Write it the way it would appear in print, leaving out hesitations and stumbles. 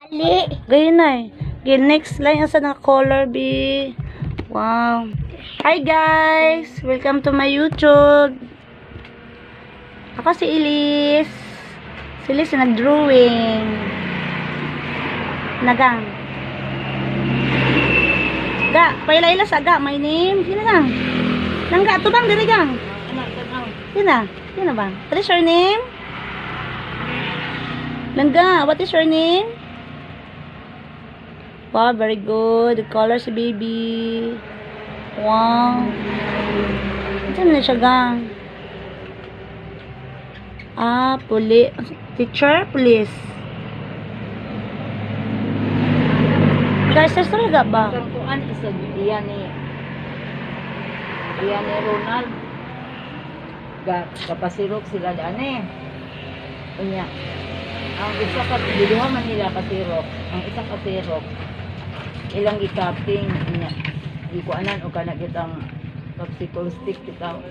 Ganyan na eh. Okay, next line asa na color B. Wow. Hi guys! Welcome to my YouTube. Ako si Elise. Si Elise na nag-drawing. Nagang. Ga, paila-ila sa ga, my name. Sino gang? Nangga, ito bang diri gang? Sino bang? What is your name? Langga, what is your name? Wow, very good. The color si baby. Wow. Saan na siya gang? Ah, teacher, police. Guys, sa talaga ba? Kuan isa diyan ni Ronald. Kapasirok sila daan Unya. Ang isa ka duha man nila kasirok. Ang isa kasirok ilang gikapping unya. Di ko anan o kana kitang popsicle stick kita.